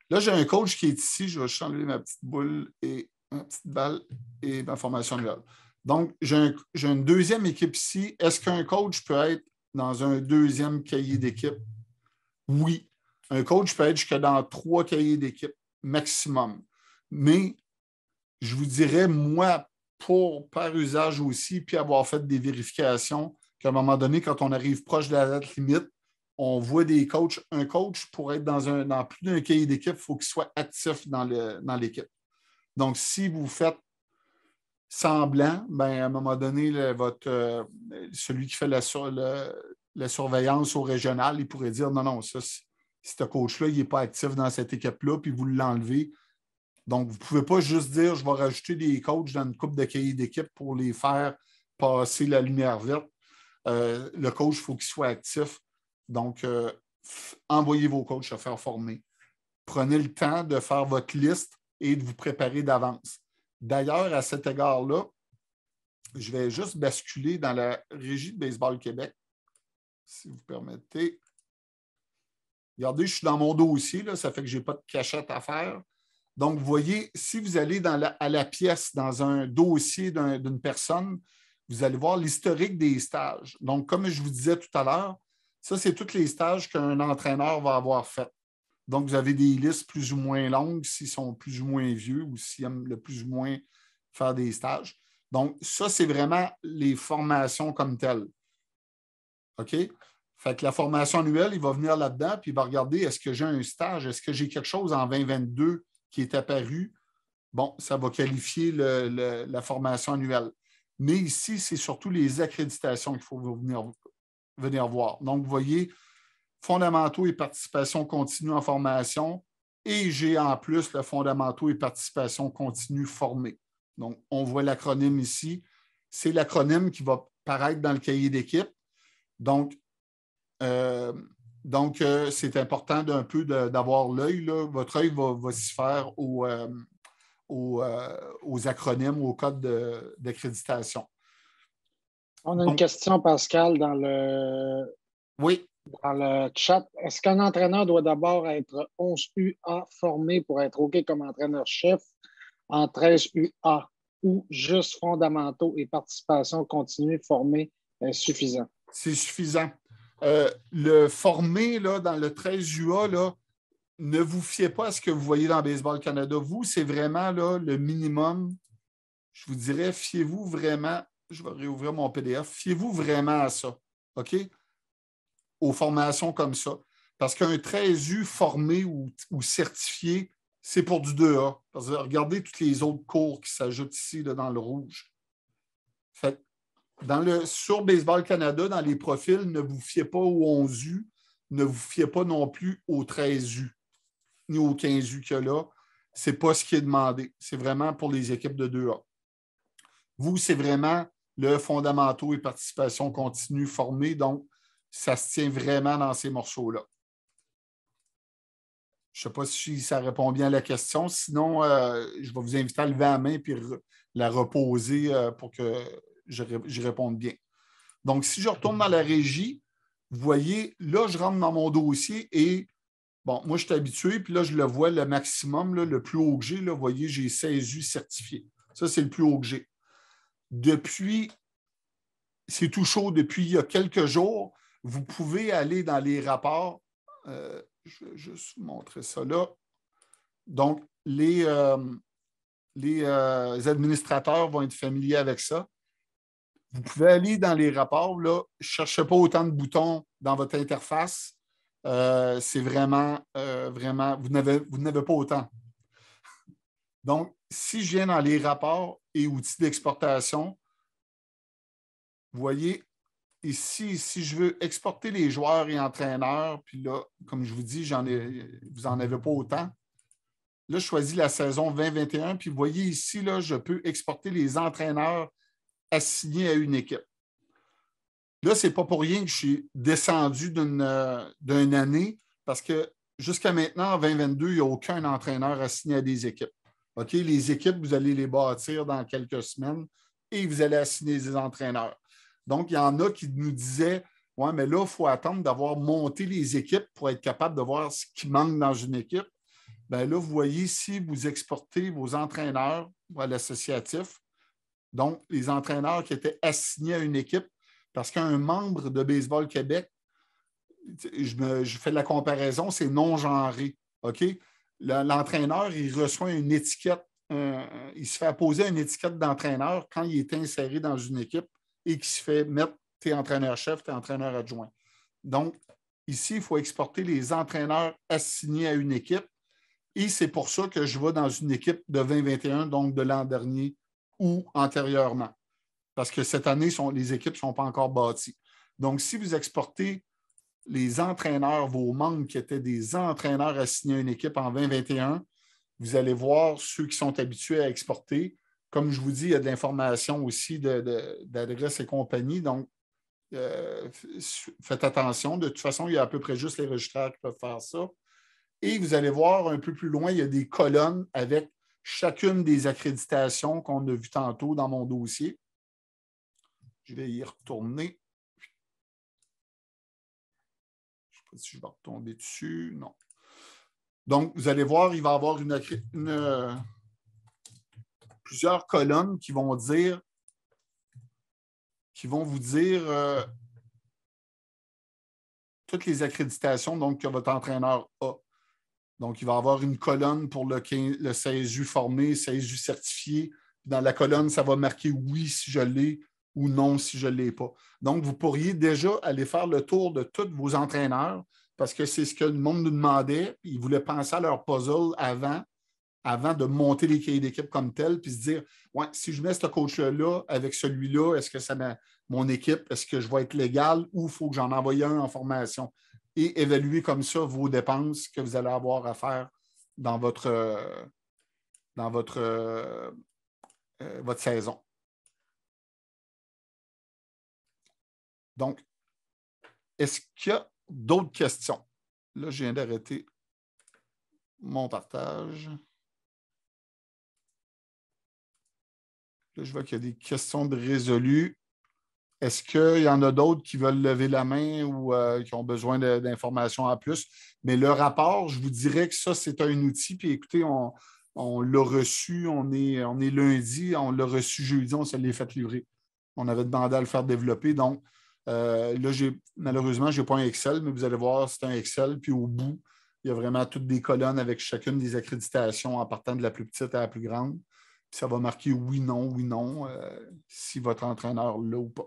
Là, j'ai un coach qui est ici. Je vais juste enlever ma petite boule et ma petite balle et ma formation annuelle. Donc, j'ai une deuxième équipe ici. Est-ce qu'un coach peut être dans un deuxième cahier d'équipe? Oui. Un coach peut être jusqu'à dans 3 cahiers d'équipe maximum. Mais je vous dirais, moi, par usage aussi, puis avoir fait des vérifications, qu'à un moment donné, quand on arrive proche de la date limite, on voit des coachs. Un coach, pour être dans plus d'un cahier d'équipe, il faut qu'il soit actif dans l'équipe. Donc, si vous faites semblant, ben, à un moment donné, celui qui fait la surveillance au régional, il pourrait dire non, ça, ce coach-là, il n'est pas actif dans cette équipe-là, puis vous l'enlevez. Donc, vous ne pouvez pas juste dire je vais rajouter des coachs dans une coupe de cahiers d'équipe pour les faire passer la lumière verte. Le coach, il faut qu'il soit actif. Donc, envoyez vos coachs à faire former. prenez le temps de faire votre liste et de vous préparer d'avance. D'ailleurs, à cet égard-là, je vais juste basculer dans la Régie de Baseball Québec, si vous permettez. Regardez, je suis dans mon dossier, là, ça fait que je n'ai pas de cachette à faire. Donc, vous voyez, si vous allez à la pièce, dans un dossier d'une personne, vous allez voir l'historique des stages. Donc, comme je vous disais tout à l'heure, ça, c'est tous les stages qu'un entraîneur va avoir fait. Donc, vous avez des listes plus ou moins longues s'ils sont plus ou moins vieux ou s'ils aiment le plus ou moins faire des stages. Donc, ça, c'est vraiment les formations comme telles. OK? Fait que la formation annuelle, il va venir là-dedans puis il va regarder est-ce que j'ai un stage, est-ce que j'ai quelque chose en 2022 qui est apparu. Bon, ça va qualifier la formation annuelle. Mais ici, c'est surtout les accréditations qu'il faut venir voir. Donc, vous voyez, fondamentaux et participation continue en formation et j'ai en plus le fondamentaux et participation continue formée. Donc, on voit l'acronyme ici. C'est l'acronyme qui va paraître dans le cahier d'équipe. Donc, c'est important d'un peu d'avoir l'œil. Votre œil va s'y faire aux acronymes, aux codes d'accréditation. On a une question, Pascal, Oui. Dans le chat. Est-ce qu'un entraîneur doit d'abord être 11UA formé pour être OK comme entraîneur-chef en 13UA ou juste fondamentaux et participation continue formés suffisant? C'est suffisant. Le formé là, dans le 13UA, là, ne vous fiez pas à ce que vous voyez dans Baseball Canada. Vous, c'est vraiment là, le minimum. Je vous dirais, fiez-vous vraiment, je vais réouvrir mon PDF, fiez-vous vraiment à ça. OK? Aux formations comme ça. Parce qu'un 13U formé ou certifié, c'est pour du 2A. Parce que regardez tous les autres cours qui s'ajoutent ici là, dans le rouge. Fait, sur Baseball Canada, dans les profils, ne vous fiez pas aux 11U, ne vous fiez pas non plus aux 13U, ni aux 15U qu'il y a là. Ce n'est pas ce qui est demandé. C'est vraiment pour les équipes de 2A. Vous, c'est vraiment le fondamentaux et participation continue formé. Donc, ça se tient vraiment dans ces morceaux-là. Je ne sais pas si ça répond bien à la question. Sinon, je vais vous inviter à lever la main et la reposer pour que j'y réponde bien. Donc, si je retourne dans la régie, vous voyez, là, je rentre dans mon dossier et, bon, moi, je suis habitué, puis là, je le vois, le maximum, là, le plus haut que j'ai, là, vous voyez, j'ai 16U certifié. Ça, c'est le plus haut que j'ai. Depuis, c'est tout chaud, depuis il y a quelques jours, vous pouvez aller dans les rapports. Je vais juste vous montrer ça là. Donc, les administrateurs vont être familiers avec ça. Vous pouvez aller dans les rapports. Là, ne cherchez pas autant de boutons dans votre interface. C'est vraiment, vous n'avez pas autant. Donc, si je viens dans les rapports et outils d'exportation, vous voyez, ici, si je veux exporter les joueurs et entraîneurs, puis là, comme je vous dis, vous n'en avez pas autant. Là, je choisis la saison 2021, puis vous voyez ici, là, je peux exporter les entraîneurs assignés à une équipe. Là, ce n'est pas pour rien que je suis descendu d'une année, parce que jusqu'à maintenant, en 2022, il n'y a aucun entraîneur assigné à des équipes. OK? Les équipes, vous allez les bâtir dans quelques semaines et vous allez assigner des entraîneurs. Donc, il y en a qui nous disaient « Ouais, mais là, il faut attendre d'avoir monté les équipes pour être capable de voir ce qui manque dans une équipe. » Bien là, vous voyez ici, vous exportez vos entraîneurs à l'associatif. Donc, les entraîneurs qui étaient assignés à une équipe, parce qu'un membre de Baseball Québec, je fais la comparaison, c'est non-genré. OK? L'entraîneur, il reçoit une étiquette, il se fait apposer une étiquette d'entraîneur quand il est inséré dans une équipe et qui se fait mettre t'es entraîneur-chef, t'es entraîneur adjoint. Donc, ici, il faut exporter les entraîneurs assignés à une équipe et c'est pour ça que je vais dans une équipe de 2021, donc de l'an dernier ou antérieurement. Parce que cette année, les équipes ne sont pas encore bâties. Donc, si vous exportez les entraîneurs, vos membres qui étaient des entraîneurs assignés à une équipe en 2021, vous allez voir ceux qui sont habitués à exporter. Comme je vous dis, il y a de l'information aussi d'adresse et compagnie. Donc, faites attention. De toute façon, il y a à peu près juste les registraires qui peuvent faire ça. Et vous allez voir un peu plus loin, il y a des colonnes avec chacune des accréditations qu'on a vues tantôt dans mon dossier. Je vais y retourner. Je ne sais pas si je vais retomber dessus. Non. Donc, vous allez voir, il va y avoir plusieurs colonnes qui vont vous dire toutes les accréditations donc, que votre entraîneur a. Donc, il va y avoir une colonne pour le 16U formé, 16U certifié. Dans la colonne, ça va marquer oui si je l'ai ou non si je ne l'ai pas. Donc, vous pourriez déjà aller faire le tour de tous vos entraîneurs parce que c'est ce que le monde nous demandait. Ils voulaient penser à leur puzzle avant de monter les cahiers d'équipe comme tel, puis se dire, ouais, si je mets ce coach-là avec celui-là, est-ce que ça mon équipe, est-ce que je vais être légal ou il faut que j'en envoie un en formation? Et évaluer comme ça vos dépenses que vous allez avoir à faire dans votre saison. Donc, est-ce qu'il y a d'autres questions? Là, je viens d'arrêter mon partage. Là, je vois qu'il y a des questions de résolues. Est-ce qu'il y en a d'autres qui veulent lever la main ou qui ont besoin d'informations en plus? Mais le rapport, je vous dirais que ça, c'est un outil. Puis écoutez, on l'a reçu, on est lundi, on l'a reçu jeudi, on se l'est fait livrer. On avait demandé à le faire développer. Donc, là, malheureusement, je n'ai pas un Excel, mais vous allez voir, c'est un Excel. Puis au bout, il y a vraiment toutes des colonnes avec chacune des accréditations en partant de la plus petite à la plus grande. Puis ça va marquer oui, non, si votre entraîneur l'a ou pas.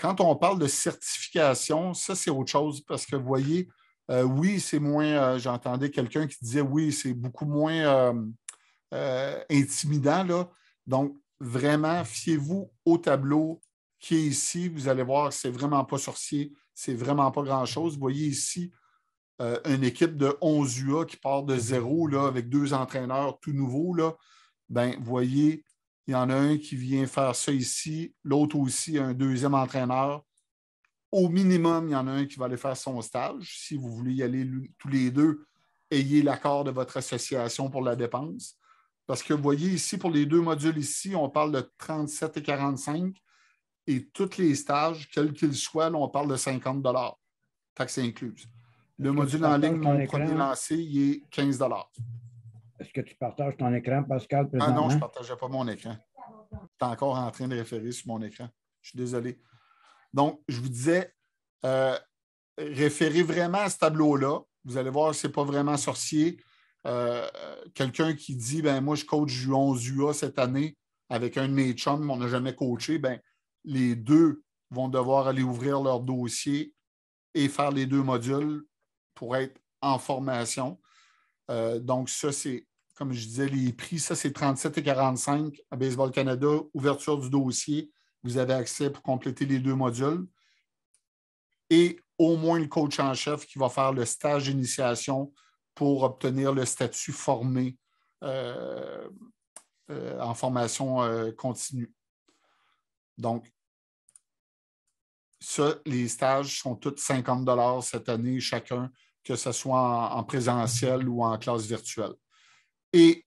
Quand on parle de certification, ça, c'est autre chose parce que vous voyez, oui, c'est moins, j'entendais quelqu'un qui disait oui, c'est beaucoup moins intimidant, là. Donc, vraiment, fiez-vous au tableau qui est ici. Vous allez voir que ce n'est vraiment pas sorcier, c'est vraiment pas grand-chose. Vous voyez ici une équipe de 11 UA qui part de zéro là, avec 2 entraîneurs tout nouveaux. Là. Bien, vous voyez, il y en a un qui vient faire ça ici, l'autre aussi, un deuxième entraîneur. Au minimum, il y en a un qui va aller faire son stage. Si vous voulez y aller tous les deux, ayez l'accord de votre association pour la dépense. Parce que vous voyez ici, pour les 2 modules ici, on parle de 37 et 45 et tous les stages, quels qu'ils soient, là, on parle de 50 $, taxes incluses. Le module en ligne, mon premier lancé, il est 15 $. Est-ce que tu partages ton écran, Pascal, présentement? Ah non, je ne partageais pas mon écran. Je suis encore en train de référer sur mon écran. Je suis désolé. Donc, je vous disais, référez vraiment à ce tableau-là. Vous allez voir, ce n'est pas vraiment sorcier. Quelqu'un qui dit, ben moi, je coach du 11 UA cette année avec un de mes chums, on n'a jamais coaché, ben, les deux vont devoir aller ouvrir leur dossier et faire les 2 modules pour être en formation. Donc, ça, c'est, comme je disais, les prix, ça, c'est 37 et 45 à Baseball Canada, ouverture du dossier. Vous avez accès pour compléter les 2 modules. Et au moins le coach en chef qui va faire le stage d'initiation pour obtenir le statut formé en formation continue. Donc, ça, les stages sont tous 50 $ cette année chacun, que ce soit en présentiel ou en classe virtuelle. Et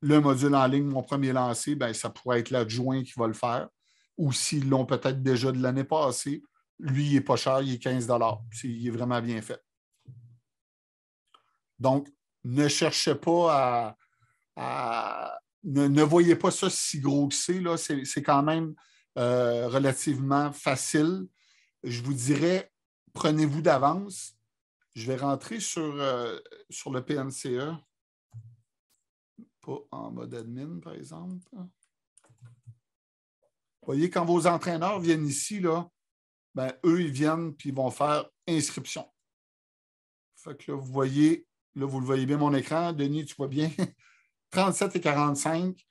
le module en ligne, mon premier lancé, bien, ça pourrait être l'adjoint qui va le faire. Ou s'ils l'ont peut-être déjà de l'année passée, lui, il n'est pas cher, il est 15 $. Il est vraiment bien fait. Donc, ne cherchez pas ne voyez pas ça si gros que c'est. C'est quand même relativement facile. Je vous dirais, prenez-vous d'avance. Je vais rentrer sur le PNCE. Pas en mode admin, par exemple. Vous voyez, quand vos entraîneurs viennent ici, là, ben, eux, ils viennent et ils vont faire inscription. Fait que là, vous voyez, là, vous le voyez bien mon écran. Denis, tu vois bien? 37 et 45.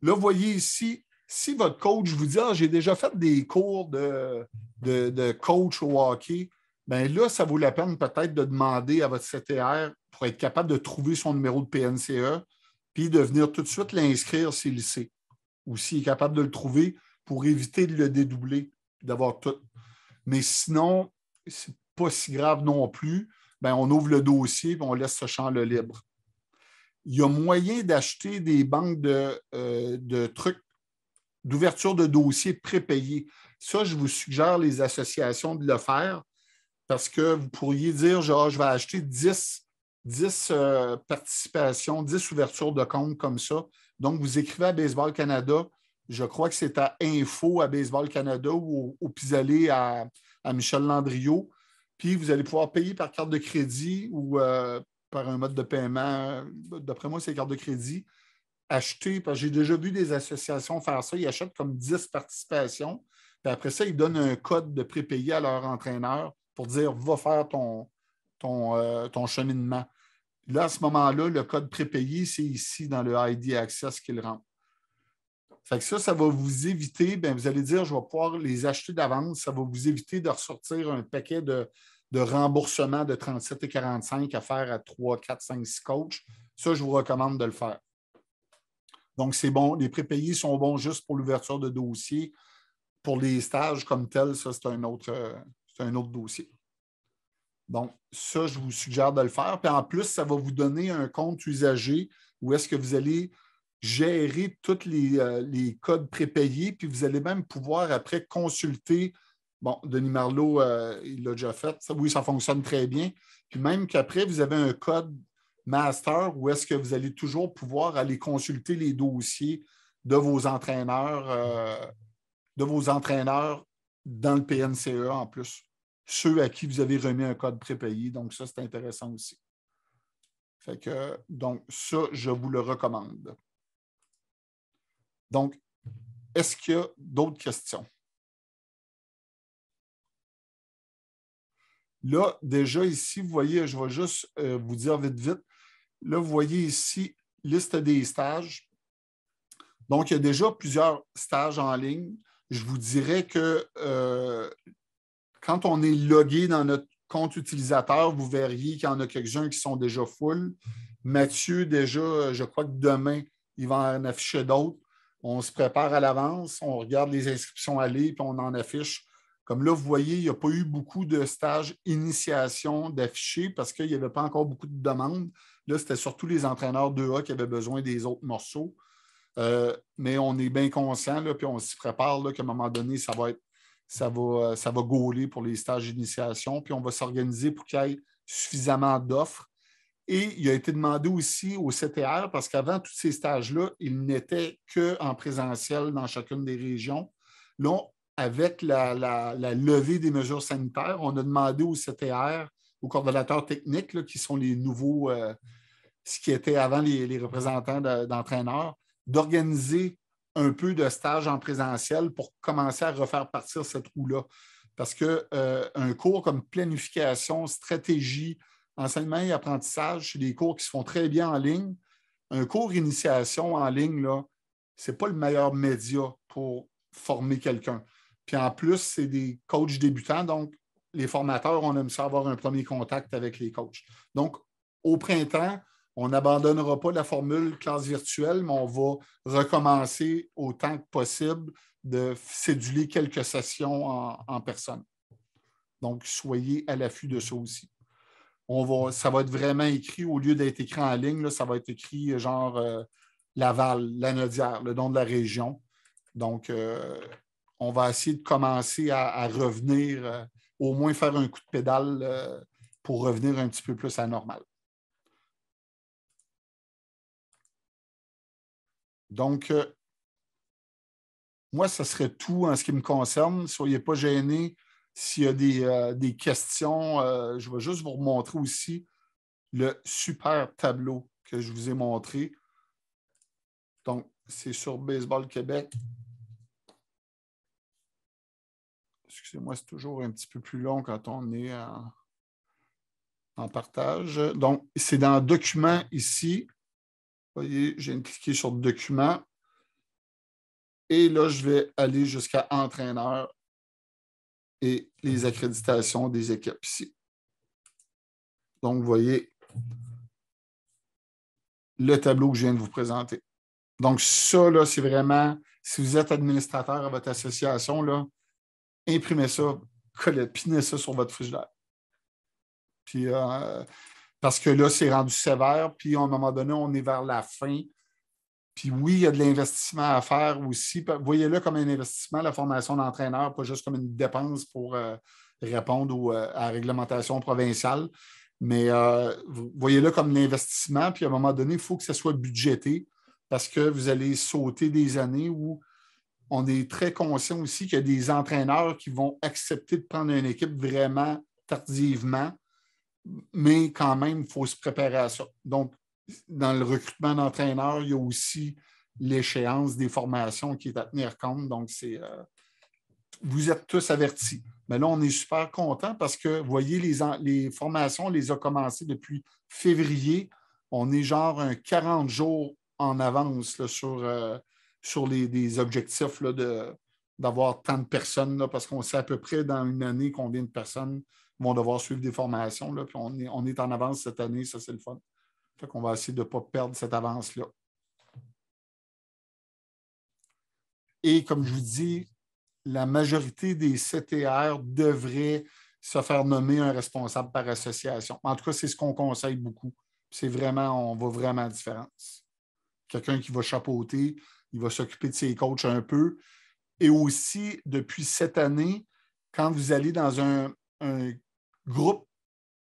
Là, vous voyez ici, si votre coach vous dit « Ah, j'ai déjà fait des cours de coach au hockey », bien là, ça vaut la peine peut-être de demander à votre CTR pour être capable de trouver son numéro de PNCE puis de venir tout de suite l'inscrire s'il le sait. Ou s'il est capable de le trouver pour éviter de le dédoubler, d'avoir tout. Mais sinon, ce n'est pas si grave non plus. bien, on ouvre le dossier et on laisse ce champ-là libre. Il y a moyen d'acheter des banques de trucs, d'ouverture de dossiers prépayés. Ça, je vous suggère, les associations, de le faire parce que vous pourriez dire, genre, je vais acheter 10 participations, 10 ouvertures de compte comme ça. Donc, vous écrivez à Baseball Canada, je crois que c'est à info à Baseball Canada ou au pis-aller à Michel Landriot. Puis, vous allez pouvoir payer par carte de crédit ou par un mode de paiement. D'après moi, c'est carte de crédit. Acheter, parce que j'ai déjà vu des associations faire ça. Ils achètent comme 10 participations. Puis après ça, ils donnent un code de prépayé à leur entraîneur pour dire, va faire ton cheminement. Là, à ce moment-là, le code prépayé, c'est ici dans le ID Access qu'il rentre. Fait que ça va vous éviter, bien, vous allez dire, je vais pouvoir les acheter d'avance. Ça va vous éviter de ressortir un paquet de remboursement de 37,45 à faire à 3, 4, 5, 6 coachs. Ça, je vous recommande de le faire. Donc, c'est bon. Les prépayés sont bons juste pour l'ouverture de dossier. Pour les stages comme tels, ça, c'est un autre dossier. Donc, ça, je vous suggère de le faire. Puis en plus, ça va vous donner un compte usager où est-ce que vous allez gérer tous les codes prépayés, puis vous allez même pouvoir après consulter. Bon, Denis Marleau, il l'a déjà fait. Oui, ça fonctionne très bien. Puis même qu'après, vous avez un code master où est-ce que vous allez toujours pouvoir aller consulter les dossiers de vos entraîneurs dans le PNCE en plus. Ceux à qui vous avez remis un code prépayé. Donc, ça, c'est intéressant aussi. Fait que, donc, ça, je vous le recommande. Donc, est-ce qu'il y a d'autres questions? Là, déjà ici, vous voyez, je vais juste vous dire vite. Là, vous voyez ici, liste des stages. Donc, il y a déjà plusieurs stages en ligne. Je vous dirais que quand on est logué dans notre compte utilisateur, vous verriez qu'il y en a quelques-uns qui sont déjà full. Mathieu, déjà, je crois que demain, il va en afficher d'autres. On se prépare à l'avance, on regarde les inscriptions aller, puis on en affiche. Comme là, vous voyez, il n'y a pas eu beaucoup de stages initiation d'affichés parce qu'il n'y avait pas encore beaucoup de demandes. Là, c'était surtout les entraîneurs 2A qui avaient besoin des autres morceaux. Mais on est bien conscient, là, puis on s'y prépare là, qu'à un moment donné, ça va gauler pour les stages d'initiation, puis on va s'organiser pour qu'il y ait suffisamment d'offres. Et il a été demandé aussi au CTR, parce qu'avant tous ces stages-là, ils n'étaient qu'en présentiel dans chacune des régions. Là, avec la levée des mesures sanitaires, on a demandé au CTR, aux coordonnateurs techniques, là, qui sont les nouveaux, ce qui était avant les représentants d'entraîneurs, d'organiser un peu de stages en présentiel pour commencer à refaire partir cette roue-là. Parce qu'un cours comme planification, stratégie, enseignement et apprentissage, c'est des cours qui se font très bien en ligne. Un cours initiation en ligne, ce n'est pas le meilleur média pour former quelqu'un. Puis en plus, c'est des coachs débutants, donc les formateurs, on aime ça avoir un premier contact avec les coachs. Donc, au printemps, on n'abandonnera pas la formule classe virtuelle, mais on va recommencer autant que possible de céduler quelques sessions en personne. Donc, soyez à l'affût de ça aussi. Ça va être vraiment écrit, au lieu d'être écrit en ligne, là, ça va être écrit genre Laval, Lanaudière, le nom de la région. Donc, on va essayer de commencer à revenir, au moins faire un coup de pédale pour revenir un petit peu plus à la normale. Donc, moi, ce serait tout en ce qui me concerne. Ne soyez pas gênés. S'il y a des questions, je vais juste vous remontrer aussi le super tableau que je vous ai montré. Donc, c'est sur Baseball Québec. Excusez-moi, c'est toujours un petit peu plus long quand on est en partage. Donc, c'est dans Documents ici. Vous voyez, je viens de cliquer sur Documents. Et là, je vais aller jusqu'à Entraîneur et les accréditations des équipes ici. Donc, vous voyez le tableau que je viens de vous présenter. Donc, ça, là, c'est vraiment, si vous êtes administrateur à votre association, là, imprimez ça, pinez ça sur votre frigidaire. Puis, parce que là, c'est rendu sévère. Puis, à un moment donné, on est vers la fin. Puis oui, il y a de l'investissement à faire aussi. Voyez-le comme un investissement, la formation d'entraîneur, pas juste comme une dépense pour répondre à la réglementation provinciale. Mais voyez-le comme l'investissement. Puis à un moment donné, il faut que ça soit budgété parce que vous allez sauter des années où on est très conscient aussi qu'il y a des entraîneurs qui vont accepter de prendre une équipe vraiment tardivement, mais quand même, il faut se préparer à ça. Donc, dans le recrutement d'entraîneurs, il y a aussi l'échéance des formations qui est à tenir compte. Donc, vous êtes tous avertis. Mais là, on est super contents parce que, vous voyez, les formations, on les a commencées depuis février. On est genre 40 jours en avance là, sur les objectifs là, d'avoir tant de personnes, là, parce qu'on sait à peu près dans une année combien de personnes vont devoir suivre des formations. Là, puis on est en avance cette année, ça, c'est le fun. Fait qu'on va essayer de ne pas perdre cette avance-là. Et comme je vous dis, la majorité des CTR devraient se faire nommer un responsable par association. En tout cas, c'est ce qu'on conseille beaucoup. C'est vraiment, on voit vraiment la différence. Quelqu'un qui va chapeauter, il va s'occuper de ses coachs un peu. Et aussi, depuis cette année, quand vous allez dans un groupe,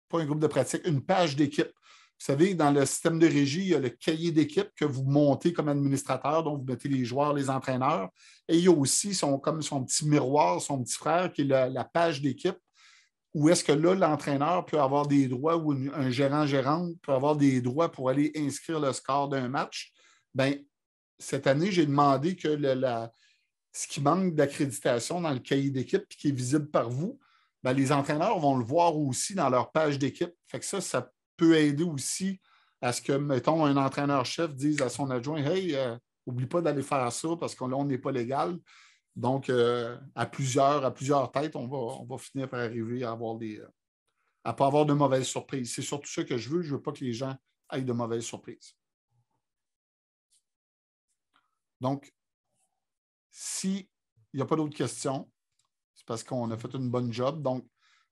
pas un groupe de pratique, une page d'équipe. Vous savez, dans le système de régie, il y a le cahier d'équipe que vous montez comme administrateur, donc vous mettez les joueurs, les entraîneurs. Et il y a aussi comme son petit miroir, son petit frère, qui est la page d'équipe, où est-ce que là, l'entraîneur peut avoir des droits ou un gérant-gérante peut avoir des droits pour aller inscrire le score d'un match. Bien, cette année, j'ai demandé que ce qui manque d'accréditation dans le cahier d'équipe et qui est visible par vous, bien, les entraîneurs vont le voir aussi dans leur page d'équipe. Fait que ça peut aider aussi à ce que, mettons, un entraîneur-chef dise à son adjoint « Hey, n'oublie pas d'aller faire ça parce que là, on n'est pas légal. » Donc, à plusieurs têtes, on va finir par arriver à avoir à ne pas avoir de mauvaises surprises. C'est surtout ça que je veux. Je ne veux pas que les gens aient de mauvaises surprises. Donc, s'il n'y a pas d'autres questions, c'est parce qu'on a fait une bonne job. Donc,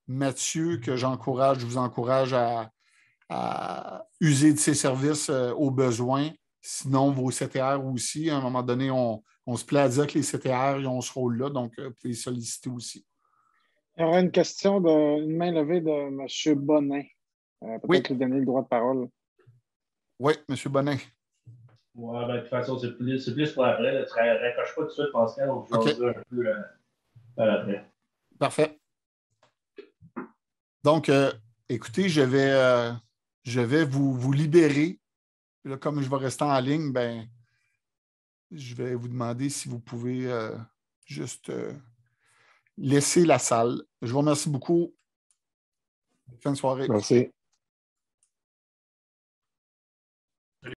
Mathieu, je vous encourage à user de ses services au besoin. Sinon, vos CTR aussi, à un moment donné, on se plaît à dire que les CTR ils ont ce rôle-là, donc vous pouvez les solliciter aussi. Il y aura une question une main levée de M. Bonin. Peut-être lui donner le droit de parole. Oui, M. Bonin. Oui, de toute façon, c'est plus pour après. Là. Tu ne raccroches pas tout de suite, Pascal. On va dire un peu par après. Parfait. Donc, écoutez, je vais vous libérer. Là, comme je vais rester en ligne, ben, je vais vous demander si vous pouvez juste laisser la salle. Je vous remercie beaucoup. Bonne soirée. Merci.